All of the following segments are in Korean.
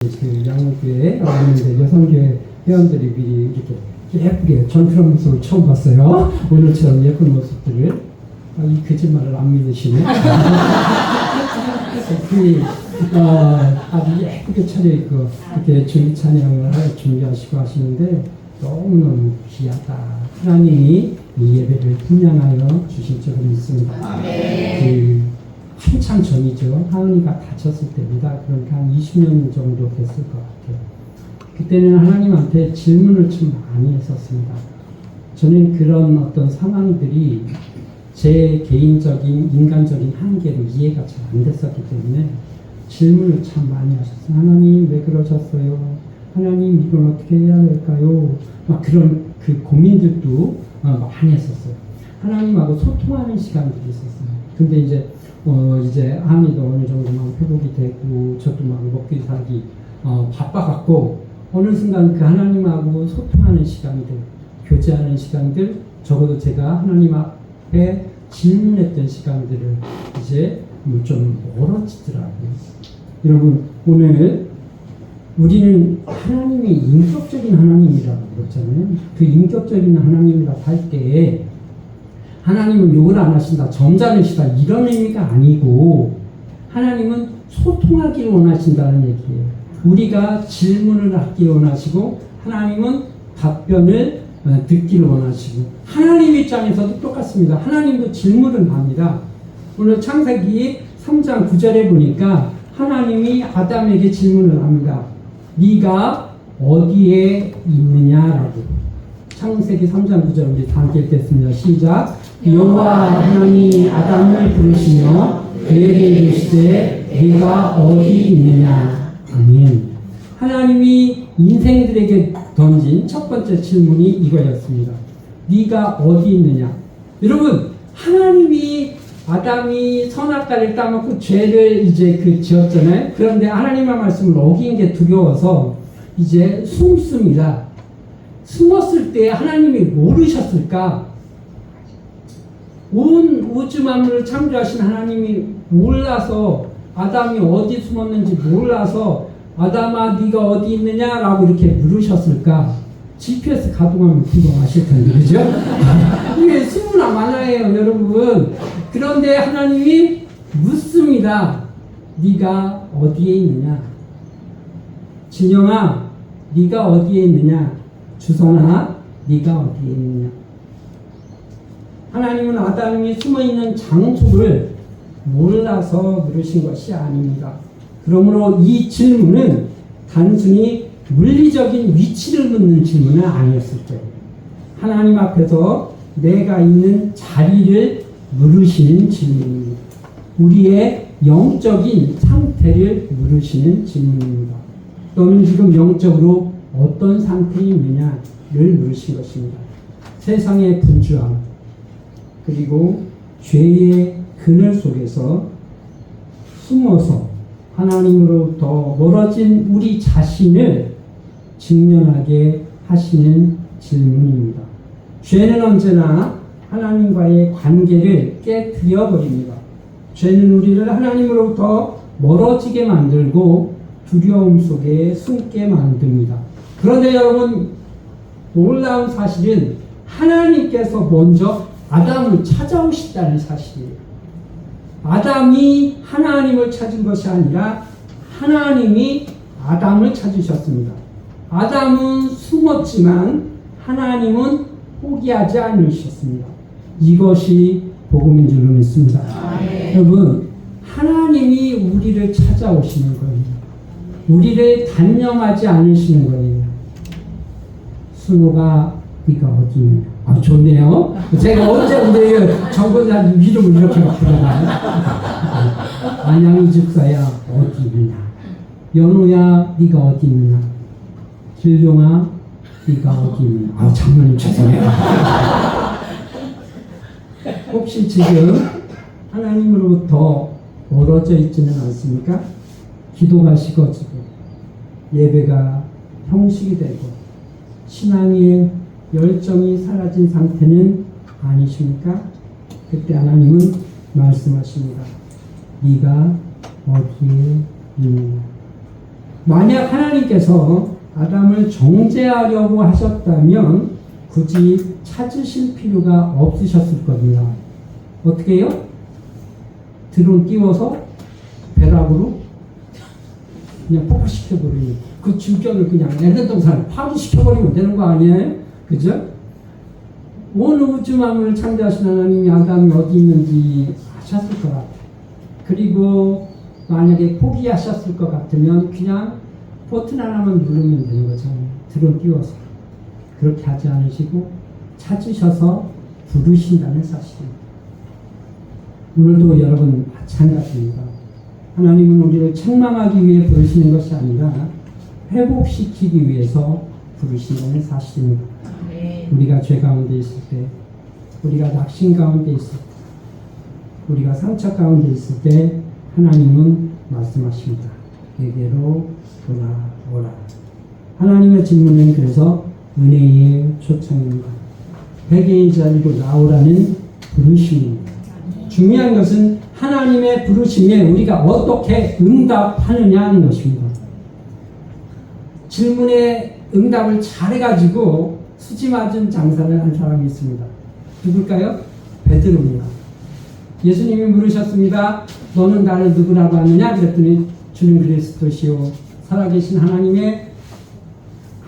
그 양호교회 왔는데 여성교회 회원들이 미리 이렇게 예쁘게 전투한 모습을 처음 봤어요. 오늘처럼 예쁜 모습들을. 이 거짓말을 안 믿으시네. 아주 예쁘게 차려입고 이렇게 주일 찬양을 준비하시고 하시는데 너무너무 귀하다. 하나님이 이 예배를 분양하여 주실 줄을 믿습니다. 한참 전이죠. 하은이가 다쳤을 때입니다. 그러니까 한 20년 정도 됐을 것 같아요. 그때는 하나님한테 질문을 참 많이 했었습니다. 저는 그런 어떤 상황들이 제 개인적인 인간적인 한계로 이해가 잘 안 됐었기 때문에 질문을 참 많이 하셨어요. 하나님 왜 그러셨어요? 하나님 이건 어떻게 해야 될까요? 막 그런 그 고민들도 많이 했었어요. 하나님하고 소통하는 시간들이 있었어요. 근데 이제 하은이도 어느 정도만 회복이 되고 저도 막 먹기 살기 바빠갖고 어느 순간 그 하나님하고 소통하는 시간들, 교제하는 시간들, 적어도 제가 하나님 앞에 질문했던 시간들을 이제 좀 멀어지더라고요. 여러분, 오늘 우리는 하나님이 인격적인 하나님이라고 그랬잖아요. 그 인격적인 하나님이라고 할 때에 하나님은 욕을 안 하신다, 점잖으시다 이런 의미가 아니고 하나님은 소통하기를 원하신다는 얘기예요. 우리가 질문을 하기 원하시고 하나님은 답변을 듣기를 원하시고 하나님 입장에서도 똑같습니다. 하나님도 질문을 합니다. 오늘 창세기 3장 9절에 보니까 하나님이 아담에게 질문을 합니다. 네가 어디에 있느냐라고. 창세기 3장 9절 우리 다 함께 읽겠습니다. 시작. 여호와 하나님이 아담을 부르시며 그에게 이르시되 네가 어디 있느냐. 아멘. 하나님이 인생들에게 던진 첫 번째 질문이 이거였습니다. 네가 어디 있느냐. 여러분, 하나님이 아담이 선악과를 따먹고 죄를 이제 지었잖아요. 그런데 하나님의 말씀을 어긴 게 두려워서 이제 숨습니다. 숨었을 때 하나님이 모르셨을까? 온 우주 만물을 창조하신 하나님이 몰라서 아담이 어디 숨었는지 몰라서 아담아 네가 어디 있느냐라고 이렇게 물으셨을까? GPS 가동하면 금방 아실 텐데, 그죠? 이게 수문화 만화예요, 여러분. 그런데 하나님이 묻습니다. 네가 어디에 있느냐? 진영아, 네가 어디에 있느냐? 주선아, 네가 어디에 있느냐? 하나님은 아담이 숨어있는 장소를 몰라서 물으신 것이 아닙니다. 그러므로 이 질문은 단순히 물리적인 위치를 묻는 질문은 아니었을 거예요. 하나님 앞에서 내가 있는 자리를 물으시는 질문입니다. 우리의 영적인 상태를 물으시는 질문입니다. 너는 지금 영적으로 어떤 상태에 있느냐를 물으신 것입니다. 세상의 분주함, 그리고 죄의 그늘 속에서 숨어서 하나님으로부터 멀어진 우리 자신을 직면하게 하시는 질문입니다. 죄는 언제나 하나님과의 관계를 깨뜨려 버립니다. 죄는 우리를 하나님으로부터 멀어지게 만들고 두려움 속에 숨게 만듭니다. 그런데 여러분, 놀라운 사실은 하나님께서 먼저 아담을 찾아오셨다는 사실이에요. 아담이 하나님을 찾은 것이 아니라 하나님이 아담을 찾으셨습니다. 아담은 숨었지만 하나님은 포기하지 않으셨습니다. 이것이 복음인 줄로 믿습니다. 여러분, 하나님이 우리를 찾아오시는 거예요. 우리를 단념하지 않으시는 거예요. 순호가 네가 어디 있냐? 좋네요. 제가 언제 근데 정권자님 이름을 이렇게 부르나요? 안양이 집사야 어디 있느냐? 연호야 네가 어디 있느냐? 길종아 네가 어디 있느냐? 장로님 죄송해요. 혹시 지금 하나님으로부터 멀어져 있지는 않습니까? 기도가 식어지고 예배가 형식이 되고 신앙의 열정이 사라진 상태는 아니십니까? 그때 하나님은 말씀하십니다. 네가 어디에 있느냐? 만약 하나님께서 아담을 정죄하려고 하셨다면 굳이 찾으실 필요가 없으셨을 겁니다. 어떻게 해요? 드론 띄워서 배락으로 그냥 폭파시켜버리는 그 주변을 그냥 에덴 동산을 파괴시켜버리면 되는 거 아니에요? 그죠? 온 우주 만물을 창조하신 하나님이 아담이 어디 있는지 아셨을 것 같아요. 그리고 만약에 포기하셨을 것 같으면 그냥 버튼 하나만 누르면 되는 거잖아요. 드론 띄워서. 그렇게 하지 않으시고 찾으셔서 부르신다는 사실입니다. 오늘도 여러분 마찬가지입니다. 하나님은 우리를 책망하기 위해 부르시는 것이 아니라 회복시키기 위해서 부르신다는 사실입니다. 우리가 죄 가운데 있을 때, 우리가 낙심 가운데 있을 때, 우리가 상처 가운데 있을 때 하나님은 말씀하십니다. 내게로 돌아오라. 하나님의 질문은 그래서 은혜의 초청입니다. 회개의 자리로 나오라는 부르심입니다. 중요한 것은 하나님의 부르심에 우리가 어떻게 응답하느냐 하는 것입니다. 질문에 응답을 잘해가지고 수지 맞은 장사를 한 사람이 있습니다. 누굴까요? 베드로입니다. 예수님이 물으셨습니다. 너는 나를 누구라고 하느냐? 그랬더니 주는 그리스도시요 살아계신 하나님의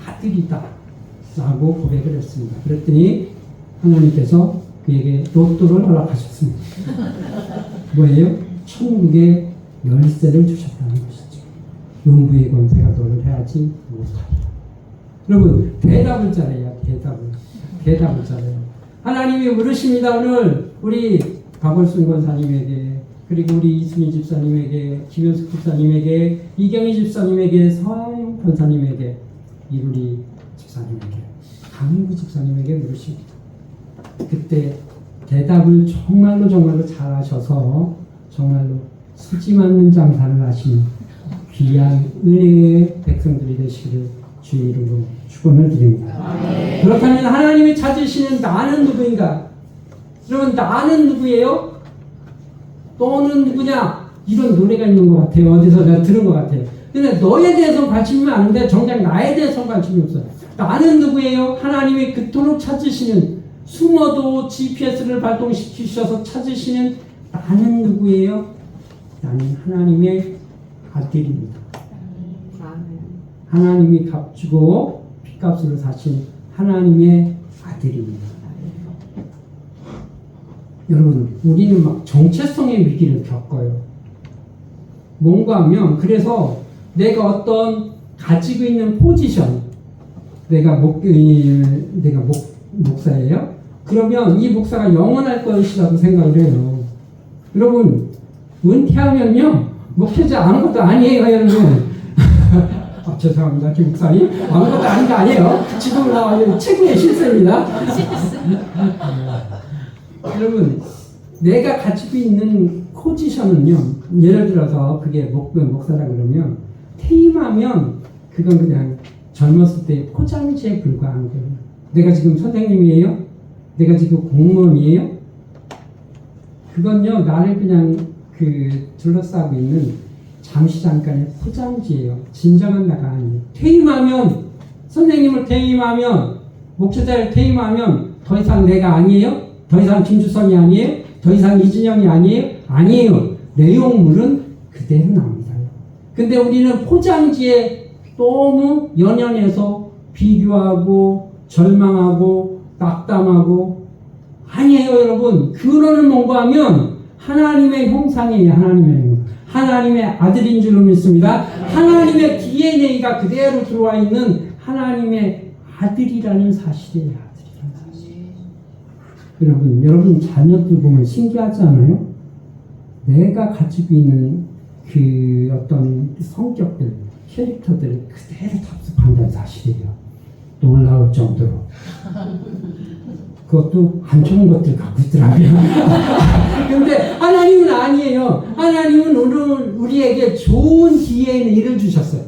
아들이다 라고 고백을 했습니다. 그랬더니 하나님께서 그에게 로또를 허락하셨습니다. 뭐예요? 천국의 열쇠를 주셨다는 것이죠. 음부의 권세가 너를 해하지 못하리라. 여러분 대답을 잘해야 대답을 잘해요. 하나님이 물으십니다. 오늘 우리 박원순 권사님에게, 그리고 우리 이순희 집사님에게, 김현숙 집사님에게, 이경희 집사님에게, 서영 권사님에게, 이루리 집사님에게, 강인구 집사님에게 물으십니다. 그때 대답을 정말로 잘하셔서 정말로 수지 맞는 장사를 하신 귀한 은혜의 백성들이 되시기를 주의 이름으로 축원을 드립니다. 그렇다면 하나님이 찾으시는 나는 누구인가? 여러분 나는 누구예요? 너는 누구냐? 이런 노래가 있는 것 같아요. 어디서 내가 들은 것 같아요. 근데 너에 대해서는 관심이 많은데 정작 나에 대해서는 관심이 없어요. 나는 누구예요? 하나님이 그토록 찾으시는, 숨어도 GPS를 발동시키셔서 찾으시는 나는 누구예요? 나는 하나님의 아들입니다. 하나님이 값주고 핏값으로 사신 하나님의 아들입니다. 여러분 우리는 막 정체성의 위기를 겪어요. 뭔가 하면 그래서 내가 어떤 가지고 있는 포지션, 내가 목사예요? 그러면 이 목사가 영원할 것이라고 생각을 해요. 여러분 은퇴하면요 목회자 아무것도 아니에요. 여러분 죄송합니다 김 목사님, 아무것도 아닌 거 아니에요. 지금 나와요 최고의 실수입니다. 여러분 내가 가지고 있는 포지션은요, 예를 들어서 그게 목사라 그러면 퇴임하면 그건 그냥 젊었을 때 포장지에 불과한 거예요. 내가 지금 선생님이에요? 내가 지금 공무원이에요? 그건요 나를 그냥 둘러싸고 있는 잠시 잠깐의 포장지예요. 진정한 나가 아니에요. 퇴임하면, 선생님을 퇴임하면, 목회자를 퇴임하면 더 이상 내가 아니에요? 더 이상 김주성이 아니에요? 더 이상 이준영이 아니에요? 아니에요. 내용물은 그대로 나옵니다. 근데 우리는 포장지에 너무 연연해서 비교하고 절망하고 낙담하고, 아니에요 여러분. 근원을 mon고하면 하나님의 형상이에요. 하나님의 아들인 줄로 믿습니다. 하나님의 DNA가 그대로 들어와 있는 하나님의 아들이라는 사실이에요. 여러분 자녀들 보면 신기하지 않아요? 내가 가지고 있는 그 어떤 성격들, 캐릭터들을 그대로 답습한다는 사실이에요. 놀라울 정도로. 그것도 안 좋은 것들 갖고 있더라고요. 근데 하나님은 아니에요. 하나님은 오늘 우리에게 좋은 DNA를 주셨어요.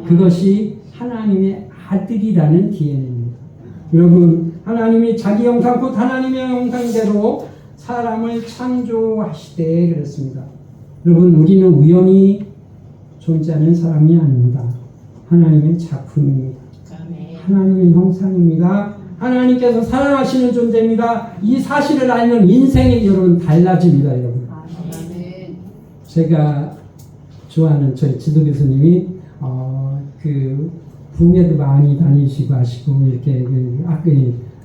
그것이 하나님의 아들이라는 DNA입니다. 여러분 하나님이 자기 형상 곧 하나님의 형상대로 사람을 창조하시되 그랬습니다. 여러분 우리는 우연히 존재하는 사람이 아닙니다. 하나님의 작품입니다. 하나님의 형상입니다. 하나님께서 사랑하시는 존재입니다. 이 사실을 알면 인생이 여러분 달라집니다. 여러분. 제가 좋아하는 저희 지도 교수님이 그 북에도 많이 다니시고 하시고 이렇게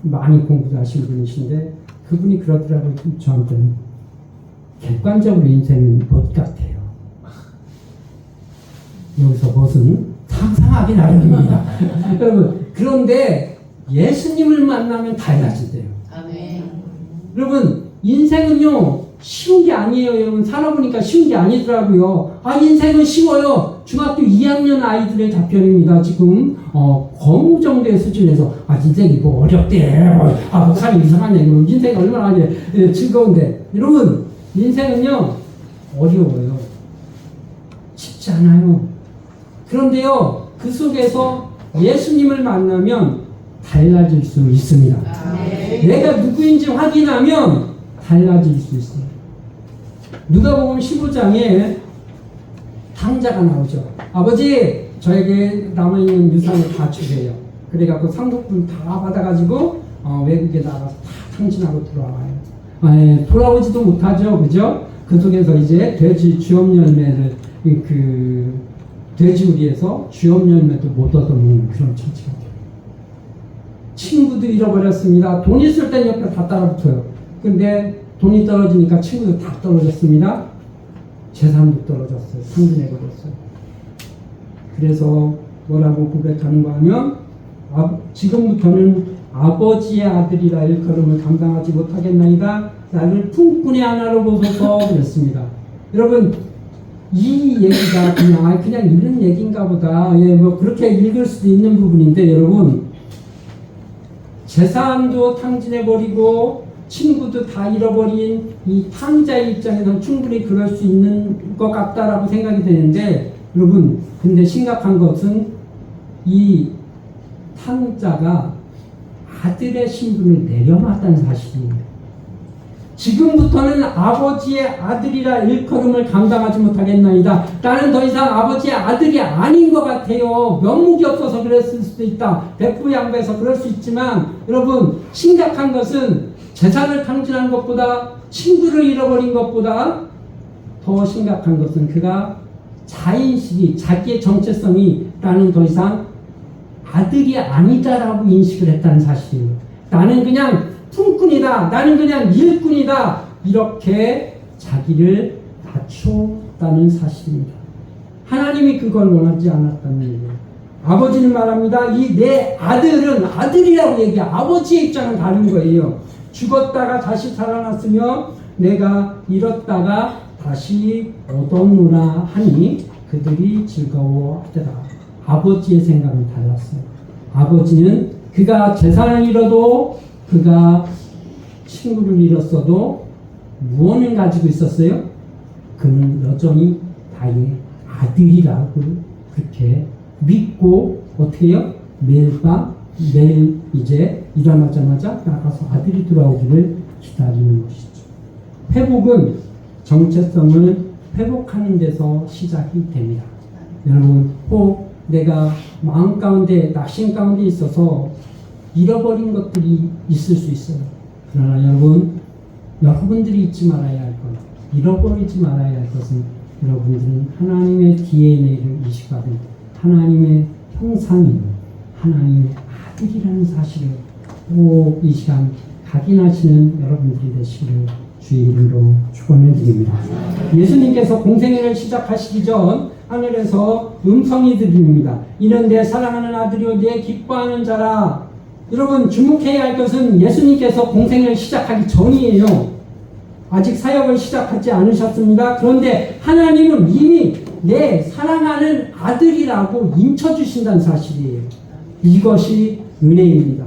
많이 공부도 하시는 분이신데 그분이 그러더라고요. 저한테는 객관적으로 인생은 못 같아요. 여기서 무슨 상상하기 나름입니다. 여러분 그런데 예수님을 만나면 달라진대요. 아멘. 여러분 인생은요 쉬운 게 아니에요. 여러분 살아보니까 쉬운 게 아니더라고요. 인생은 쉬워요. 중학교 2학년 아이들의 답변입니다. 지금 거무 정도의 수준에서 인생이 뭐 어렵대. 목사님 이상한 얘기. 인생이 얼마나 즐거운데. 여러분 인생은요 어려워요. 쉽지 않아요. 그런데요 그 속에서 예수님을 만나면 달라질 수 있습니다. 내가 누구인지 확인하면 달라질 수 있어요. 누가복음 15장에 탕자가 나오죠. 아버지 저에게 남아있는 유산을 다 주세요. 그래갖고 상속분 다 받아가지고 외국에 나가서 다 탕진하고 돌아와요. 돌아오지도 못하죠. 그죠? 그 속에서 이제 돼지 주염 열매를 돼지우리에서 주염 열매도 못 얻어먹는 그런 처지가 돼요. 친구도 잃어버렸습니다. 돈 있을 땐 옆에 다 따라붙어요. 근데 돈이 떨어지니까 친구도 다 떨어졌습니다. 재산도 떨어졌어요. 상분해버렸어요. 그래서 뭐라고 고백하는가 하면 지금부터는 아버지의 아들이라 일컬음을 감당하지 못하겠나이다. 나를 품꾼의 하나로 보소서 그랬습니다. 여러분 이 얘기가 그냥 이런 얘기인가 보다. 뭐 그렇게 읽을 수도 있는 부분인데 여러분 재산도 탕진해버리고 친구도 다 잃어버린 이 탕자의 입장에서는 충분히 그럴 수 있는 것 같다라고 생각이 되는데 여러분 근데 심각한 것은 이 탕자가 아들의 신분을 내려놨다는 사실이에요. 지금부터는 아버지의 아들이라 일컬음을 감당하지 못하겠나이다. 나는 더 이상 아버지의 아들이 아닌 것 같아요. 면목이 없어서 그랬을 수도 있다. 백부양배해서 그럴 수 있지만 여러분 심각한 것은 재산을 탕진한 것보다 친구를 잃어버린 것보다 더 심각한 것은 그가 자인식이 자기의 정체성이 나는 더 이상 아들이 아니다라고 인식을 했다는 사실이에요. 나는 그냥 품꾼이다. 나는 그냥 일꾼이다. 이렇게 자기를 낮췄다는 사실입니다. 하나님이 그걸 원하지 않았다는 얘기예요. 아버지는 말합니다. 이 내 아들은 아들이라고 얘기해요. 아버지의 입장은 다른 거예요. 죽었다가 다시 살아났으며 내가 잃었다가 다시 얻었노라 하니 그들이 즐거워하더라. 아버지의 생각은 달랐어요. 아버지는 그가 재산을 잃어도 그가 친구를 잃었어도 무엇을 가지고 있었어요? 그는 여전히 나의 아들이라고 그렇게 믿고 어떻게 해요? 매일 이제 일어나자마자 나가서 아들이 돌아오기를 기다리는 것이죠. 회복은 정체성을 회복하는 데서 시작이 됩니다. 여러분 혹 내가 마음 가운데 낙심 가운데 있어서 잃어버린 것들이 있을 수 있어요. 그러나 여러분들이 잊지 말아야 할 것, 잃어버리지 말아야 할 것은 여러분들은 하나님의 DNA를 이식받은 하나님의 형상인 하나님의 아들이라는 사실을 꼭 이 시간 각인하시는 여러분들이 되시기를 주의 이름으로 축원을 드립니다. 예수님께서 공생애를 시작하시기 전 하늘에서 음성이 들립니다. 이는 내 사랑하는 아들이요 내 기뻐하는 자라. 여러분 주목해야 할 것은 예수님께서 공생애를 시작하기 전이에요. 아직 사역을 시작하지 않으셨습니다. 그런데 하나님은 이미 내 사랑하는 아들이라고 인쳐주신다는 사실이에요. 이것이 은혜입니다.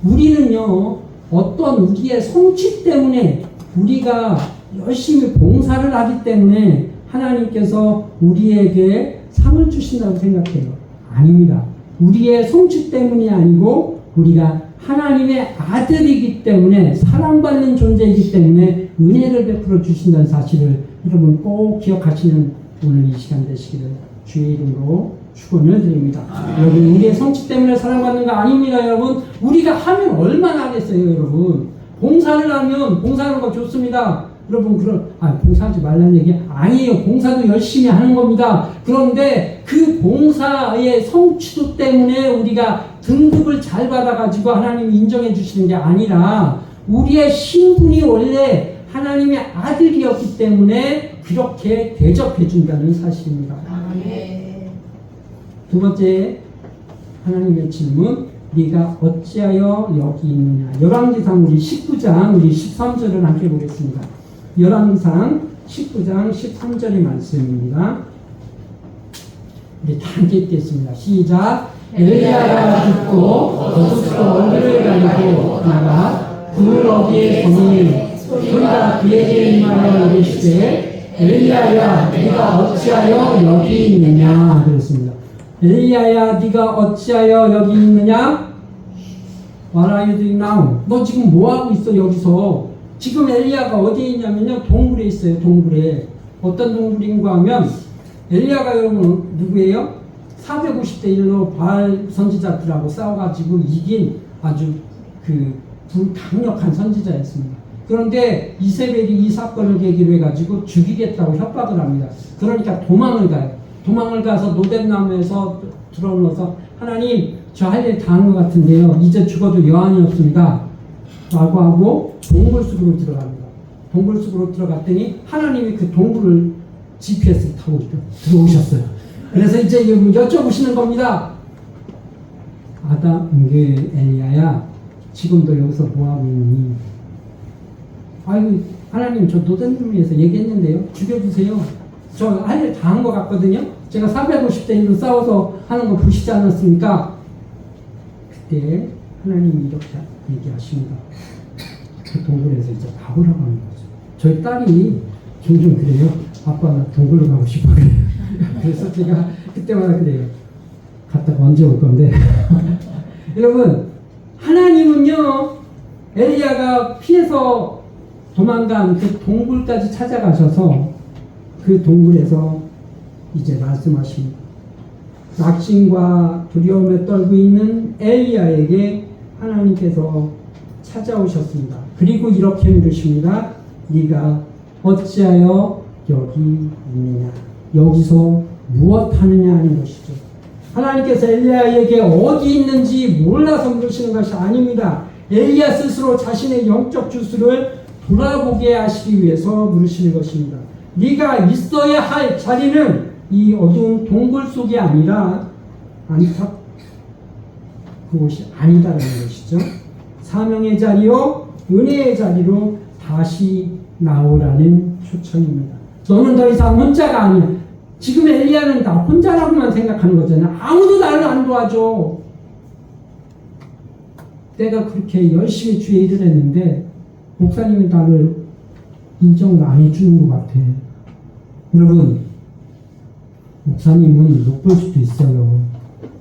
우리는요 어떤 우리의 성취 때문에 우리가 열심히 봉사를 하기 때문에 하나님께서 우리에게 상을 주신다고 생각해요. 아닙니다. 우리의 성취 때문이 아니고 우리가 하나님의 아들이기 때문에 사랑받는 존재이기 때문에 은혜를 베풀어 주신다는 사실을 여러분 꼭 기억하시는 오늘 이 시간 되시기를 주의 이름으로 축원을 드립니다. 여러분, 우리의 성취 때문에 사랑받는 거 아닙니다. 여러분, 우리가 하면 얼마나 하겠어요. 여러분, 봉사를 하면 봉사하는 거 좋습니다. 여러분, 봉사하지 말라는 얘기 아니에요. 봉사도 열심히 하는 겁니다. 그런데 그 봉사의 성취도 때문에 우리가 등급을 잘 받아가지고 하나님이 인정해 주시는 게 아니라 우리의 신분이 원래 하나님의 아들이었기 때문에 그렇게 대접해 준다는 사실입니다. 두 번째 하나님의 질문, 네가 어찌하여 여기 있느냐. 열왕기상 우리 19장 우리 13절을 함께 보겠습니다. 열왕기상 19장 13절의 말씀입니다. 우리 다 함께 읽겠습니다. 시작. 엘리야가 듣고 거두시고 얼굴을 가리고 나가 그 어디에 서니 소리가 그에게 임하여 이르시되 엘리야야 네가 어찌하여 여기 있느냐 그랬습니다. 엘리야야 네가 어찌하여 여기 있느냐? What are you doing now? 너 지금 뭐하고 있어 여기서? 지금 엘리야가 어디에 있냐면요, 동굴에 있어요. 동굴에. 어떤 동굴인가 하면 엘리야가 여러분 누구예요? 450대 1로 바알 선지자들하고 싸워가지고 이긴 아주 강력한 선지자였습니다. 그런데 이세벨이 이 사건을 계기로 해가지고 죽이겠다고 협박을 합니다. 그러니까 도망을 가요. 도망을 가서 노뎀나무에서 들어누워서 하나님, 저 할 일 다 한 것 같은데요, 이제 죽어도 여한이 없습니다 라고 하고 동굴 속으로 들어갑니다. 동굴 속으로 들어갔더니 하나님이 그 동굴을 GPS를 타고 들어오셨어요. 그래서 이제 여쭤보시는 겁니다. 엘리야야 지금도 여기서 뭐하고 있니? 아이고 하나님, 저 노뎀나무에서 얘기했는데요, 죽여주세요. 저 할 일 다 한 것 같거든요. 제가 450대 1로 싸워서 하는 거 보시지 않았습니까? 그때 하나님이 이렇게 얘기하십니다. 그 동굴에서 이제 나오라고 하는 거죠. 저희 딸이 종종 그래요. 아빠 나 동굴로 가고 싶어 그래요. 그래서 제가 그때마다 그래요. 갔다가 언제 올 건데. 여러분, 하나님은요, 엘리야가 피해서 도망간 그 동굴까지 찾아가셔서 그 동굴에서 이제 말씀하십니다. 낙심과 두려움에 떨고 있는 엘리야에게 하나님께서 찾아오셨습니다. 그리고 이렇게 물으십니다. 네가 어찌하여 여기 있느냐. 여기서 무엇 하느냐 하는 것이죠. 하나님께서 엘리야에게 어디 있는지 몰라서 물으시는 것이 아닙니다. 엘리야 스스로 자신의 영적 주수를 돌아보게 하시기 위해서 물으시는 것입니다. 네가 있어야 할 자리는 이 어두운 동굴 속이 아니라 그곳이 아니다라는 것이죠. 사명의 자리요 은혜의 자리로 다시 나오라는 초청입니다. 너는 더 이상 혼자가 아니야. 지금 엘리야는 나 혼자라고만 생각하는 거잖아. 아무도 나를 안 도와줘. 내가 그렇게 열심히 주의 일을 했는데 목사님이 나를 인정을 안 해주는 것 같아. 여러분, 목사님은 못 볼 수도 있어요.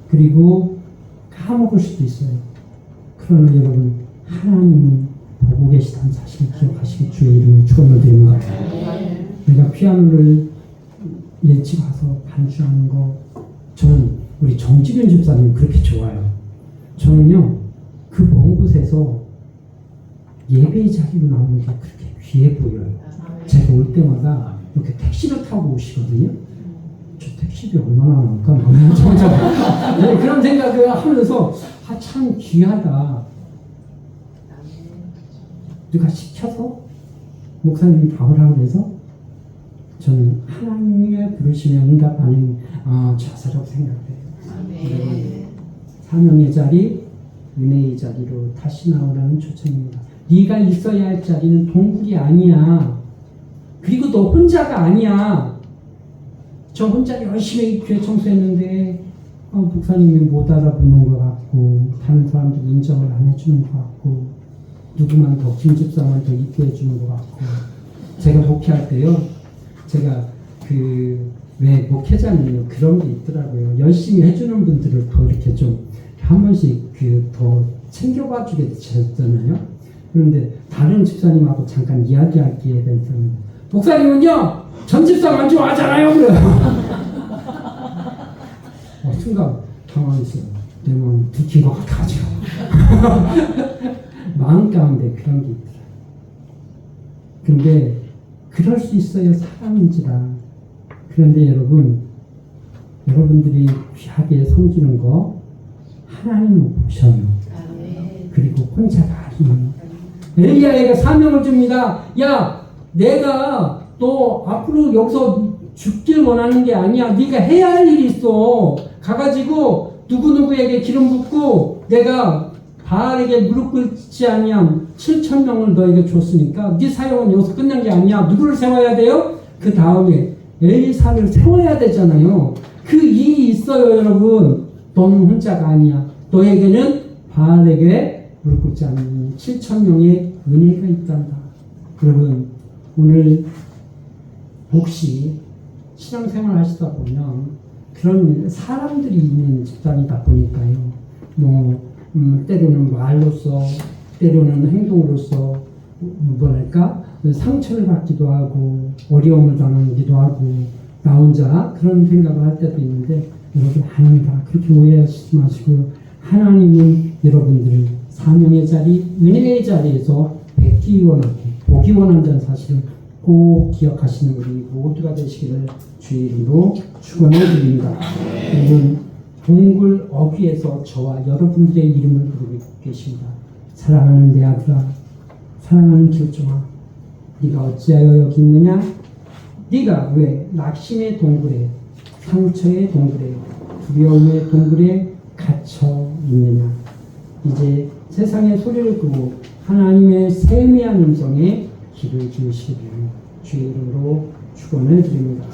그리고 까먹을 수도 있어요. 그러나 여러분, 하나님은 보고 계시다는 사실을 기억하시기 주의 이름으로 축원을 드립니다. 내가 피아노를 일찍 와서 반주하는 거, 저는 우리 정지균 집사님 그렇게 좋아요. 저는요, 그 먼 곳에서 예배의 자리로 나오는 게 그렇게 귀해 보여요. 제가 올 때마다 이렇게 택시를 타고 오시거든요. 저 택시비 얼마나 나올까? 네, 그런 생각을 하면서 참 귀하다. 누가 시켜서 목사님이 밥을 하고 해서 저는 하나님의 부르심에 응답하는 자세라고 생각해요. 사명의 자리, 은혜의 자리로 다시 나오라는 초청입니다. 네가 있어야 할 자리는 동굴이 아니야. 그리고 너 혼자가 아니야. 저 혼자 열심히 교회 청소했는데 목사님이 못 알아보는 것 같고 다른 사람들 인정을 안 해주는 것 같고 누구만 더 김집사만 더 있게 해주는 것 같고. 제가 목회할 때요, 제가 왜 목회자는요 그런 게 있더라고요. 열심히 해주는 분들을 더 이렇게 좀 한 번씩 더 챙겨봐 주게 되잖아요. 그런데 다른 집사님하고 잠깐 이야기할 기회가 있었는데 목사님은요 전집사 안 좋아하잖아요. 그래요. 순간 당황했어요. 내 마음 들킨 것 같아가지고. 마음 가운데 그런 게 있더라. 근데 그럴 수 있어요. 사람인지라. 그런데 여러분들이 귀하게 섬기는 거 하나님은 보셔요. 그리고 혼자가 아니에요. 엘리야에게 사명을 줍니다. 야, 내가 너 앞으로 여기서 죽길 원하는 게 아니야. 네가 해야 할 일이 있어. 가가지고 누구누구에게 기름 붓고 내가 바알에게 무릎 꿇지 아니함 7,000명을 너에게 줬으니까 네 사역은 여기서 끝난 게 아니야. 누구를 세워야 돼요? 그 다음에 엘리사를 세워야 되잖아요. 그 일이 있어요. 여러분, 너는 혼자가 아니야. 너에게는 바알에게 무릎 꿇지 않는 7,000명의 은혜가 있단다. 여러분, 오늘 혹시 신앙생활 하시다 보면 그런 사람들이 있는 집단이다 보니까요. 때로는 말로써, 때로는 행동으로써 뭐랄까 상처를 받기도 하고 어려움을 당하기도 하고 나 혼자 그런 생각을 할 때도 있는데 여러분 아닙니다. 그렇게 오해하시지 마시고 하나님은 여러분들을 사명의 자리, 은혜의 자리에서 뵙기 원하고 보기 원한다는 사실을 꼭 기억하시는 우리 모두가 되시기를 주의 이름으로 축원해 드립니다. 여러분 동굴 어귀에서 저와 여러분들의 이름을 부르고 계십니다. 사랑하는 내 아들아, 사랑하는 기호종아, 네가 어찌하여 여기 있느냐? 네가 왜 낙심의 동굴에, 상처의 동굴에, 두려움의 동굴에 갇혀 있느냐? 이제 세상의 소리를 끄고 하나님의 세미한 음성에 귀를 기울이시기를 주의 이름으로 축원을 드립니다.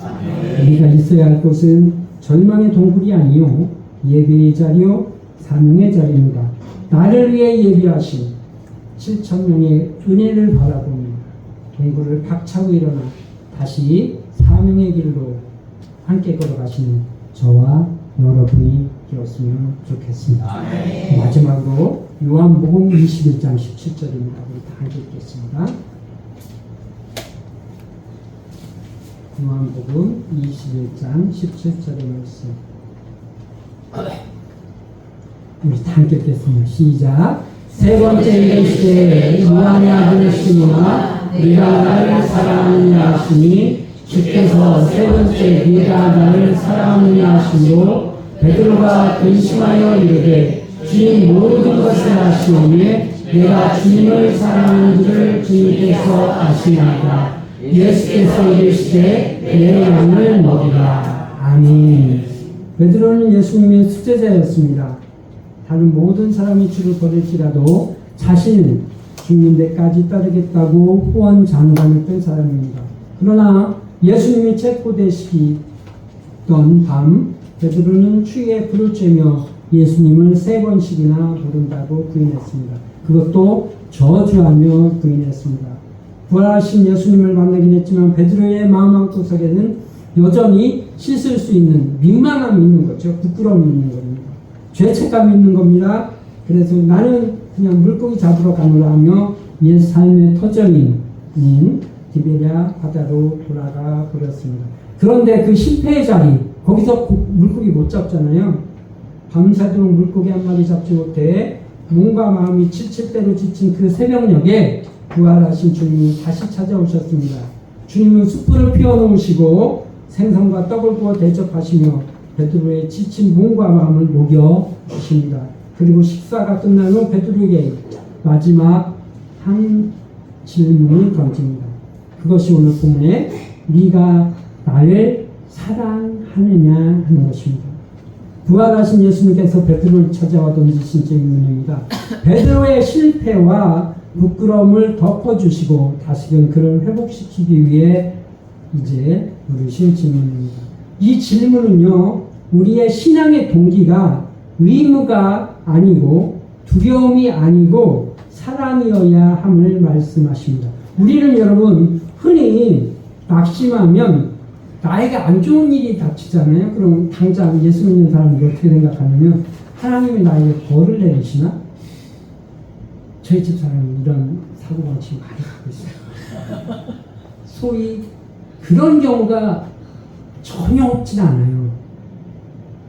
우리가 있어야 할 곳은 절망의 동굴이 아니요 예배의 자리요 사명의 자리입니다. 나를 위해 예비하신 7,000명의 은혜를 바라보며 동굴을 박차고 일어나 다시 사명의 길로 함께 걸어가시는 저와 여러분이 되었으면 좋겠습니다. 마지막으로 요한복음 21장 17절입니다. 우리 다 함께 읽겠습니다. 요한복음 21장 17절의 말씀. 우리 다 함께 읽겠습니다. 시작. 세 번째 이르시되 요한의 아들 시모나 네가 나를 사랑하느냐 하시니 주께서 세 번째 네가 나를 사랑하느냐 하시므로 베드로가 근심하여 이르되 주님 모든 것을 아시오매 내가 주님을 사랑하는 줄을 주님께서 아시나이다. 예수께서 이르시되 내 양을 먹이라. 아멘. 베드로는 예수님의 수제자였습니다. 다른 모든 사람이 주를 버릴지라도 자신은 죽는 데까지 따르겠다고 호언장담을 뜬 사람입니다. 그러나 예수님이 체포되시던 밤 베드로는 추위에 불을 쬐며 예수님을 3번씩이나 부른다고 부인했습니다. 그것도 저주하며 부인했습니다. 부활하신 예수님을 만나긴 했지만 베드로의 마음구석에는 여전히 씻을 수 있는 민망함이 있는 거죠. 부끄러움이 있는 겁니다. 죄책감이 있는 겁니다. 그래서 나는 그냥 물고기 잡으러 가노라 하며 옛 삶의 터전인 디베랴 바다로 돌아가 버렸습니다. 그런데 그 실패의 자리, 거기서 물고기 못 잡잖아요. 밤새도록 물고기 한 마리 잡지 못해 몸과 마음이 칠칠대로 지친 그 새벽녘에 부활하신 주님이 다시 찾아오셨습니다. 주님은 숯불을 피워놓으시고 생선과 떡을 구워 대접하시며 베드로의 지친 몸과 마음을 녹여 주십니다. 그리고 식사가 끝난 후 베드로에게 마지막 한 질문을 던집니다. 그것이 오늘 본문에 네가 나를 사랑하느냐 하는 것입니다. 부활하신 예수님께서 베드로를 찾아와 던지신 질문입니다. 베드로의 실패와 부끄러움을 덮어주시고 다시금 그를 회복시키기 위해 이제 물으신 질문입니다. 이 질문은요, 우리의 신앙의 동기가 의무가 아니고 두려움이 아니고 사랑이어야 함을 말씀하십니다. 우리는 여러분 흔히 낙심하면 나에게 안 좋은 일이 닥치잖아요. 그럼 당장 예수 믿는 사람이 어떻게 생각하냐면 하나님이 나에게 벌을 내리시나? 저희 집 사람은 이런 사고방식을 많이 갖고 있어요. 소위 그런 경우가 전혀 없진 않아요.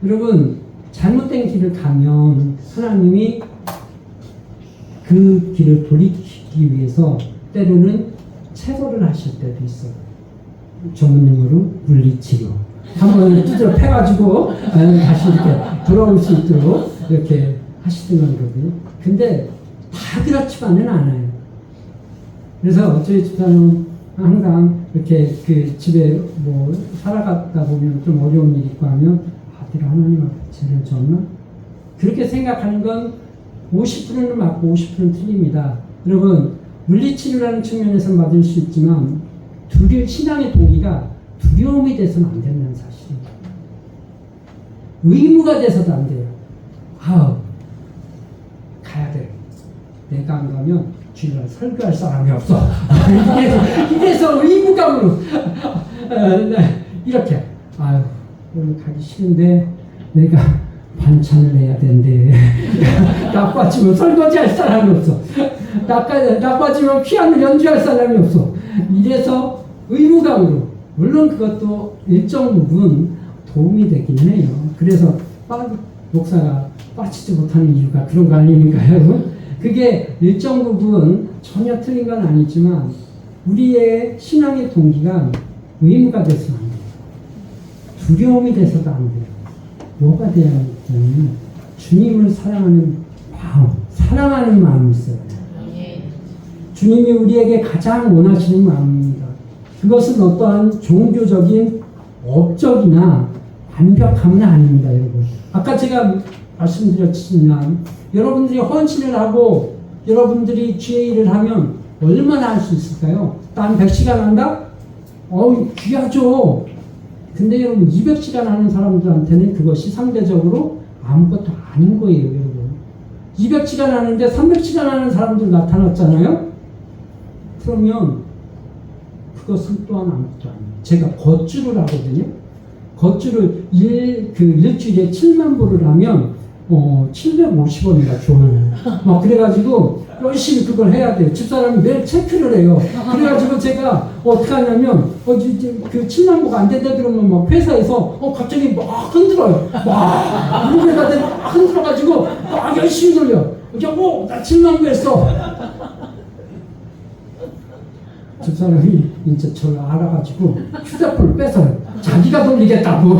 여러분, 잘못된 길을 가면 하나님이 그 길을 돌이키기 위해서 때로는 체벌을 하실 때도 있어요. 전문용어로 물리치료. 한번 두드려 패가지고 다시 이렇게 돌아올 수 있도록 이렇게 하시던 거거든요. 근데 다 그렇지만은 않아요. 그래서 저희 집사는 항상 이렇게 그 집에 뭐 살아가다 보면 좀 어려운 일이 있고 하면 아들 하나님 앞에 죄를 졌나? 그렇게 생각하는 건 50%는 맞고 50%는 틀립니다. 여러분, 물리치료라는 측면에서 맞을 수 있지만 신앙의 동기가 두려움이 돼서는 안 된다는 사실입니다. 의무가 돼서도 안 돼요. 가야 돼. 내가 안 가면 주일날 설교할 사람이 없어. 이래서 의무감으로 이렇게 오늘 가기 싫은데 내가 반찬을 해야 된대. 나빠지면 설거지 할 사람이 없어. 나빠지면 피아노 연주할 사람이 없어. 이래서 의무감으로, 물론 그것도 일정 부분 도움이 되긴 해요. 그래서 목사가 빠지지 못하는 이유가 그런 거 아닙니까요? 그게 일정 부분 전혀 틀린 건 아니지만 우리의 신앙의 동기가 의무가 돼서는 안 돼요. 두려움이 돼서도 안 돼요. 뭐가 돼야 하냐면 주님을 사랑하는 마음이 있어요. 주님이 우리에게 가장 원하시는 마음입니다. 그것은 어떠한 종교적인 업적이나 완벽함은 아닙니다, 여러분. 아까 제가 말씀드렸지만 여러분들이 헌신을 하고 여러분들이 주의 일을 하면 얼마나 할 수 있을까요? 난 100시간 한다? 귀하죠. 근데 여러분 200시간 하는 사람들한테는 그것이 상대적으로 아무것도 아닌 거예요, 여러분. 200시간 하는데 300시간 하는 사람들 나타났잖아요? 그러면 그것은 또한 아무것도 아니에요. 제가 겉줄을 하거든요. 겉줄을 일주일에 7만 보를 하면 750원인가 줘요. 막 그래가지고 열심히 그걸 해야 돼요. 집사람이 매일 체크를 해요. 그래가지고 제가 어떻게 하냐면 그 7만 보가 안 된다 그러면 막 회사에서 갑자기 막 흔들어요. 막 무릎에다 대고 막 흔들어가지고 막 열심히 돌려. 여보 나 7만 보 했어. 집사람이 이제 저를 알아가지고 휴대폰을 뺏어요. 자기가 돌리겠다고.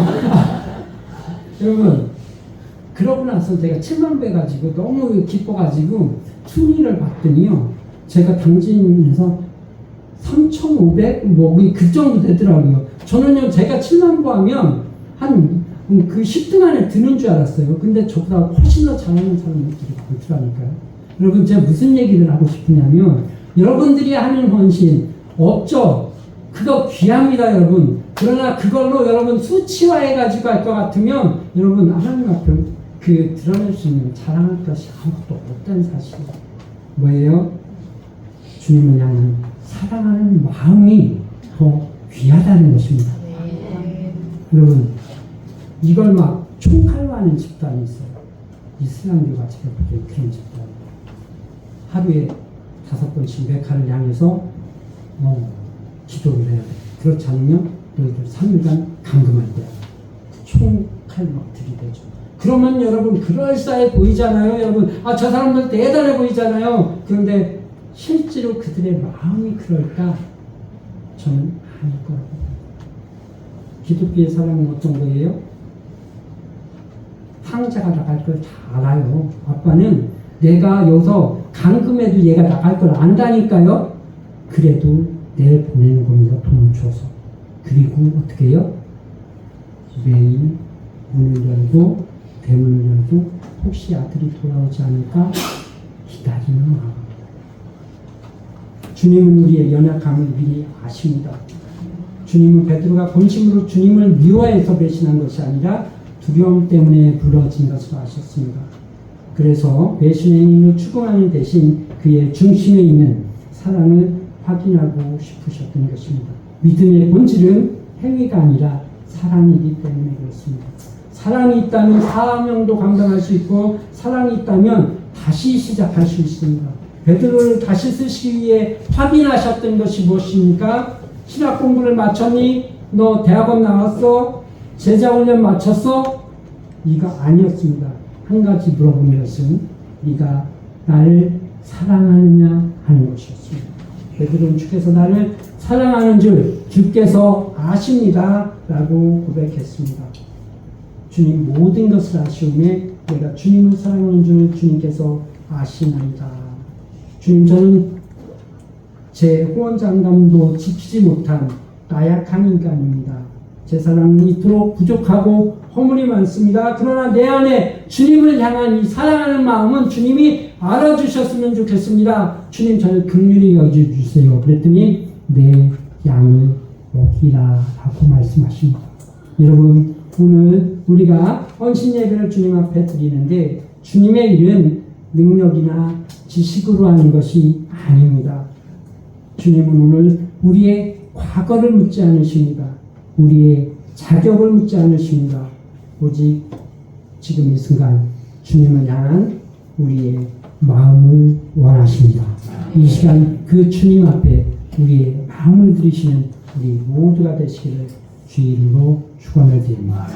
여러분, 그러고 나서 제가 7만 보 해가지고 너무 기뻐가지고 순위를 봤더니요, 제가 당진에서 3,500? 그 정도 되더라고요. 저는요, 제가 7만 보 하면 한 그 10등 안에 드는 줄 알았어요. 근데 저보다 훨씬 더 잘하는 사람들이 많더라니까요. 여러분, 제가 무슨 얘기를 하고 싶으냐면, 여러분들이 하는 헌신, 업적, 그거 귀합니다, 여러분. 그러나 그걸로 여러분 수치화해가지고 할 것 같으면, 여러분, 하나님 앞에 드러낼 수 있는 자랑할 것이 아무것도 없다는 사실이에요. 뭐예요? 주님을 향한 사랑하는 마음이 더 귀하다는 것입니다. 여러분, 이걸 막 총칼로 하는 집단이 있어요. 이슬람교가 제가 보기엔 그런 집단이에요. 하루에 5번씩 메카를 향해서 기도를 해야 돼. 그렇지 않으면 너희들 3일간 감금할 거야. 총칼 막 들이대죠. 그러면 여러분 그럴싸해 보이잖아요. 여러분 저 사람들 대단해 보이잖아요. 그런데 실제로 그들의 마음이 그럴까? 저는 아닐 거라고 봅니다. 기독교의 사랑은 어떤 거예요? 탕자가 나갈 걸 다 알아요. 아빠는 내가 여기서 감금해도 얘가 나갈 걸 안다니까요. 그래도 내일 보내는 겁니다. 돈을 줘서. 그리고 어떻게 해요? 매일 문을 열고 대문을 열고 혹시 아들이 돌아오지 않을까 기다리는 마음. 주님은 우리의 연약함을 미리 아십니다. 주님은 베드로가 본심으로 주님을 미워해서 배신한 것이 아니라 두려움 때문에 부러진 것을 아셨습니다. 그래서 배신의 행위를 추궁하는 대신 그의 중심에 있는 사랑을 확인하고 싶으셨던 것입니다. 믿음의 본질은 행위가 아니라 사랑이기 때문에 그렇습니다. 사랑이 있다면 사명도 감당할 수 있고 사랑이 있다면 다시 시작할 수 있습니다. 베드로를 다시 쓰시기 위해 확인하셨던 것이 무엇입니까? 신학 공부를 마쳤니? 너 대학원 나왔어? 제자훈련 마쳤어? 이가 아니었습니다. 한 가지 물어본 것은 네가 나를 사랑하느냐 하는 것이었습니다. 베드로는 주께서 나를 사랑하는 줄 주께서 아십니다 라고 고백했습니다. 주님 모든 것을 아시오매 내가 주님을 사랑하는 줄 주님께서 아시나이다. 주님, 저는 제 호언장담도 지키지 못한 나약한 인간입니다. 제 사랑은 이토록 부족하고 허물이 많습니다. 그러나 내 안에 주님을 향한 이 사랑하는 마음은 주님이 알아주셨으면 좋겠습니다. 주님, 저를 긍휼히 여겨주세요. 그랬더니 내 양을 먹이라 하고 말씀하십니다. 여러분, 오늘 우리가 헌신 예배를 주님 앞에 드리는데 주님의 일은 능력이나 지식으로 하는 것이 아닙니다. 주님은 오늘 우리의 과거를 묻지 않으십니다. 우리의 자격을 묻지 않으십니다. 오직 지금 이 순간 주님을 향한 우리의 마음을 원하십니다. 이 시간 그 주님 앞에 우리의 마음을 들이시는 우리 모두가 되시기를 주의 이름으로 축원을 드립니다.